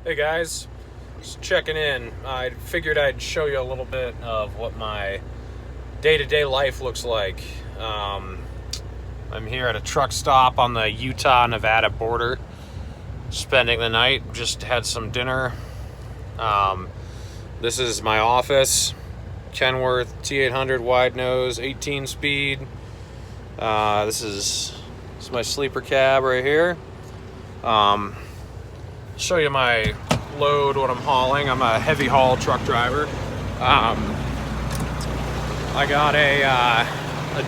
Hey guys, just checking in. I figured I'd show you a little bit of what my day-to-day life looks like. I'm here at a truck stop on the Utah-Nevada border, spending the night. Just had some dinner. This is my office, Kenworth T800 wide nose, 18 speed. This is my sleeper cab right here. Show you my load, what I'm hauling. I'm a heavy haul truck driver. I got a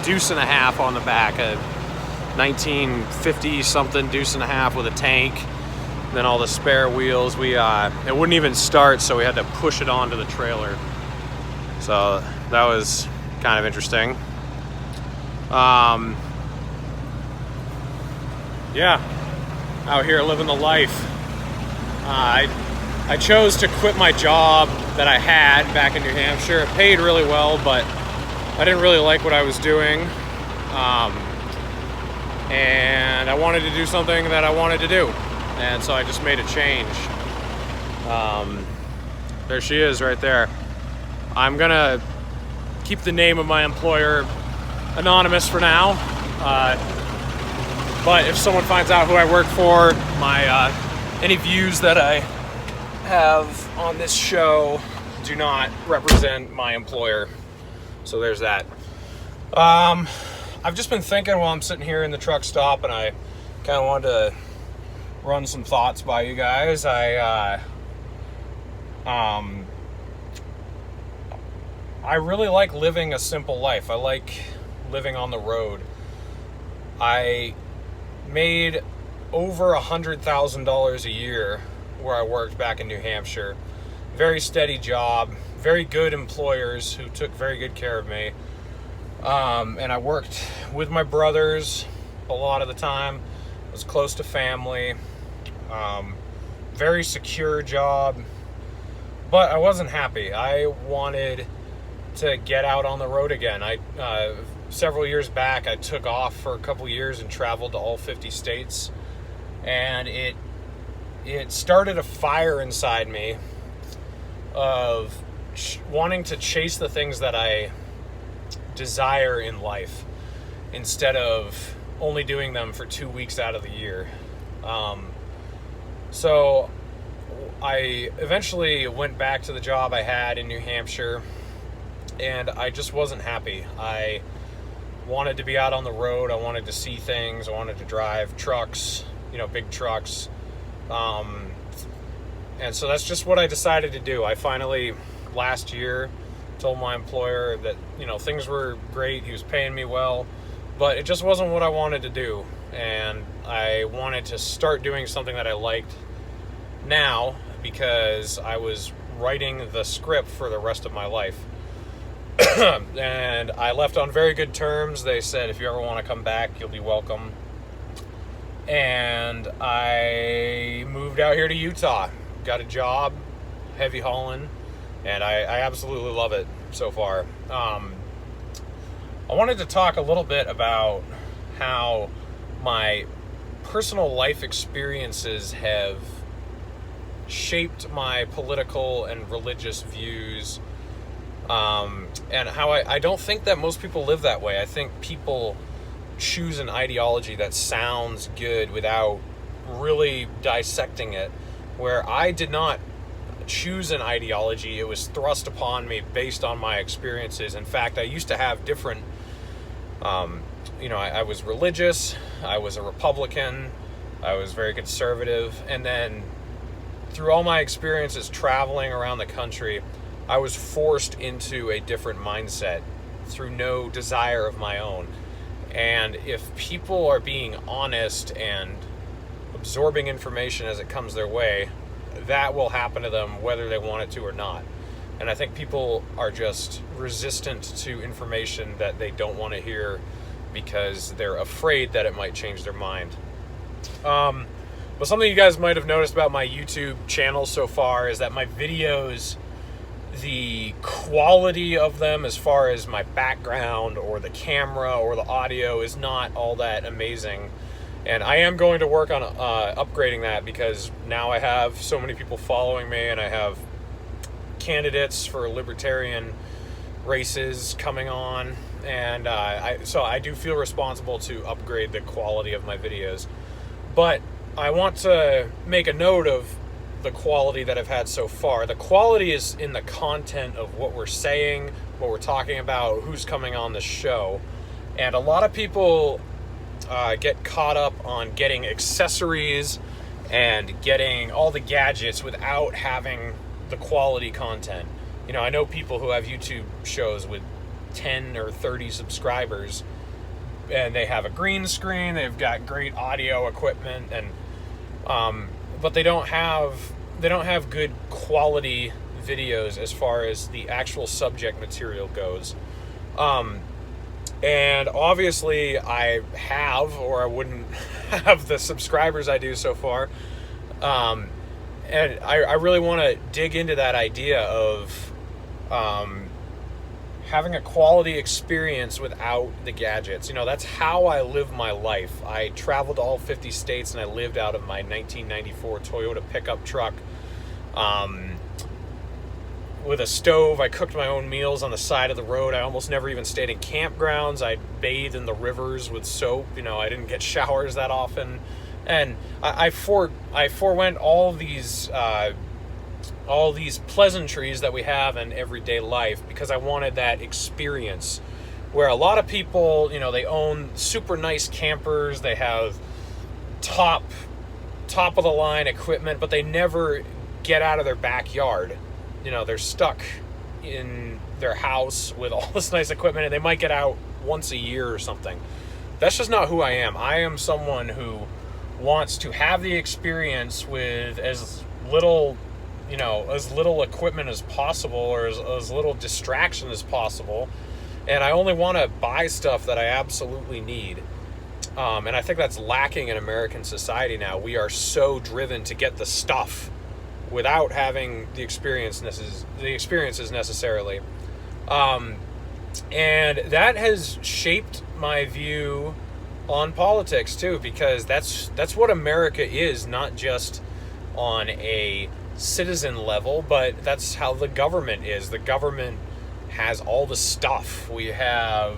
deuce and a half on the back, a 1950 something deuce and a half with a tank. Then all the spare wheels. It wouldn't even start, so we had to push it onto the trailer. So that was kind of interesting. Yeah, out here living the life. I chose to quit my job that I had back in New Hampshire. It paid really well, but I didn't really like what I was doing. And I wanted to do something that I wanted to do. And so I just made a change. There she is right there. I'm gonna keep the name of my employer anonymous for now. But if someone finds out who I work for, any views that I have on this show do not represent my employer. So there's that. I've just been thinking while I'm sitting here in the truck stop, and I kind of wanted to run some thoughts by you guys. I really like living a simple life. I like living on the road. I made over $100,000 a year where I worked back in New Hampshire. Very steady job, very good employers who took very good care of me. And I worked with my brothers a lot of the time. Was close to family. Very secure job. But I wasn't happy. I wanted to get out on the road again. Several years back, I took off for a couple years and traveled to all 50 states. And it started a fire inside me of wanting to chase the things that I desire in life instead of only doing them for 2 weeks out of the year. So I eventually went back to the job I had in New Hampshire, and I just wasn't happy. I wanted to be out on the road. I wanted to see things. I wanted to drive trucks, big trucks. And so that's just what I decided to do. I finally, last year, told my employer that, things were great. He was paying me well, but it just wasn't what I wanted to do. And I wanted to start doing something that I liked now, because I was writing the script for the rest of my life. And I left on very good terms. They said, if you ever want to come back, you'll be welcome. And I moved out here to Utah, got a job, heavy hauling, and I absolutely love it so far. I wanted to talk a little bit about how my personal life experiences have shaped my political and religious views, and how I don't think that most people live that way. I think people choose an ideology that sounds good without really dissecting it, where I did not choose an ideology. It was thrust upon me based on my experiences. In fact, I used to have different, I was religious, I was a Republican, I was very conservative, and then through all my experiences traveling around the country, I was forced into a different mindset through no desire of my own. And if people are being honest and absorbing information as it comes their way, that will happen to them whether they want it to or not. And I think people are just resistant to information that they don't want to hear because they're afraid that it might change their mind. But something you guys might have noticed about my YouTube channel so far is that my videos, the quality of them as far as my background or the camera or the audio is not all that amazing. And I am going to work on upgrading that, because now I have so many people following me, and I have candidates for libertarian races coming on, and so I do feel responsible to upgrade the quality of my videos. But I want to make a note of the quality that I've had so far. The quality is in the content of what we're saying, what we're talking about, who's coming on the show. And a lot of people get caught up on getting accessories and getting all the gadgets without having the quality content. You know, I know people who have YouTube shows with 10 or 30 subscribers, and they have a green screen, they've got great audio equipment, and but they don't have good quality videos as far as the actual subject material goes. And obviously I have, or I wouldn't have the subscribers I do so far. And I really want to dig into that idea of having a quality experience without the gadgets. You know, that's how I live my life. I traveled to all 50 states, and I lived out of my 1994 Toyota pickup truck. With a stove, I cooked my own meals on the side of the road. I almost never even stayed in campgrounds. I bathed in the rivers with soap. You know, I didn't get showers that often. And I forewent all these pleasantries that we have in everyday life, because I wanted that experience. Where a lot of people, you know, they own super nice campers, they have top of the line equipment, but they never get out of their backyard. You know, they're stuck in their house with all this nice equipment, and they might get out once a year or something. That's just not who I am. I am someone who wants to have the experience with as little equipment as possible, or as little distraction as possible. And I only want to buy stuff that I absolutely need. And I think that's lacking in American society now. We are so driven to get the stuff without having the experiences necessarily. And that has shaped my view on politics too, because that's what America is, not just on a citizen level, but that's how the government is. The government has all the stuff. We have,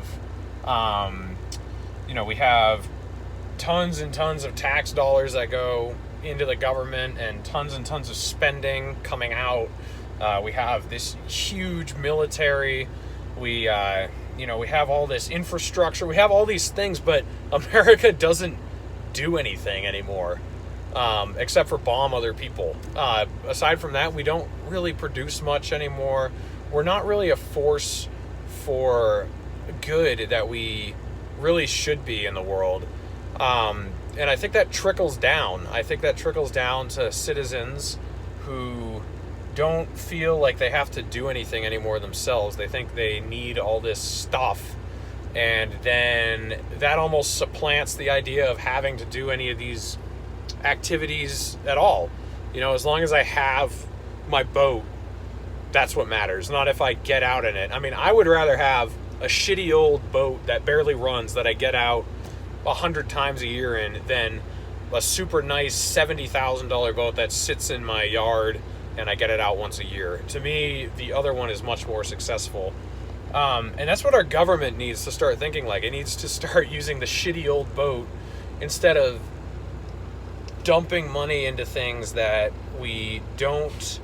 we have tons and tons of tax dollars that go into the government, and tons of spending coming out. We have this huge military. We have all this infrastructure. We have all these things, but America doesn't do anything anymore, except for bomb other people. Aside from that, we don't really produce much anymore. We're not really a force for good that we really should be in the world. And I think that trickles down. I think that trickles down to citizens who don't feel like they have to do anything anymore themselves. They think they need all this stuff. And then that almost supplants the idea of having to do any of these activities at all. You know, as long as I have my boat, that's what matters, not if I get out in it. I mean, I would rather have a shitty old boat that barely runs, that I get out 100 times a year in, than a super nice $70,000 boat that sits in my yard and I get it out once a year. To me, the other one is much more successful. And that's what our government needs to start thinking like. It needs to start using the shitty old boat instead of dumping money into things that we don't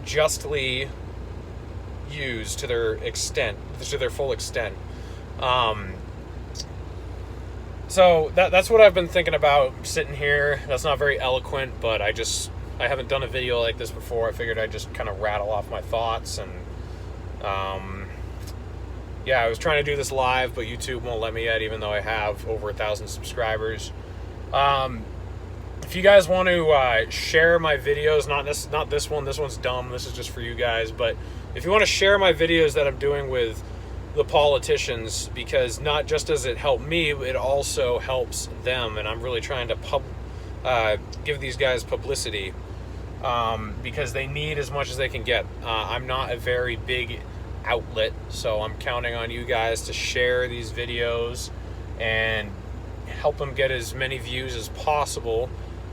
justly use to their full extent. So that's what I've been thinking about sitting here. That's not very eloquent, but I haven't done a video like this before. I figured I'd just kind of rattle off my thoughts. And I was trying to do this live, but YouTube won't let me yet, even though I have over 1,000 subscribers. If you guys want to share my videos, not this one. This one's dumb. This is just for you guys. But if you want to share my videos that I'm doing with the politicians, because not just does it help me, it also helps them, and I'm really trying to give these guys publicity, because they need as much as they can get. I'm not a very big outlet, so I'm counting on you guys to share these videos and help them get as many views as possible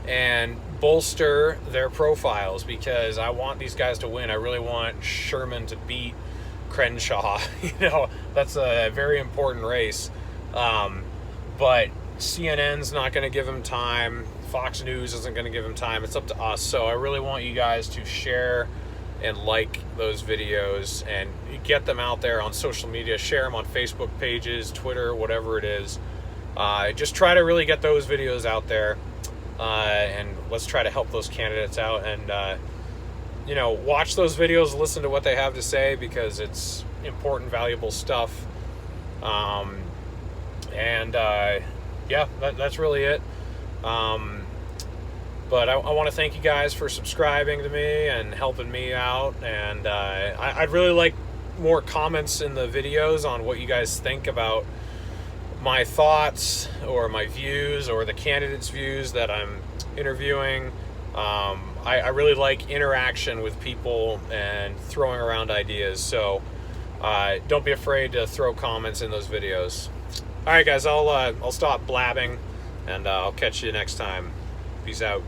and bolster their profiles, because I want these guys to win. I really want Sherman to beat Crenshaw. That's a very important race. But CNN's not going to give him time. Fox News isn't going to give him time. It's up to us. So I really want you guys to share and like those videos and get them out there on social media. Share them on Facebook pages, Twitter, whatever it is. Just try to really get those videos out there, and let's try to help those candidates out. And watch those videos, listen to what they have to say, because it's important, valuable stuff. That's really it. But I want to thank you guys for subscribing to me and helping me out. And I'd really like more comments in the videos on what you guys think about my thoughts or my views or the candidates' views that I'm interviewing. I really like interaction with people and throwing around ideas. So don't be afraid to throw comments in those videos. All right, guys, I'll stop blabbing, and I'll catch you next time. Peace out.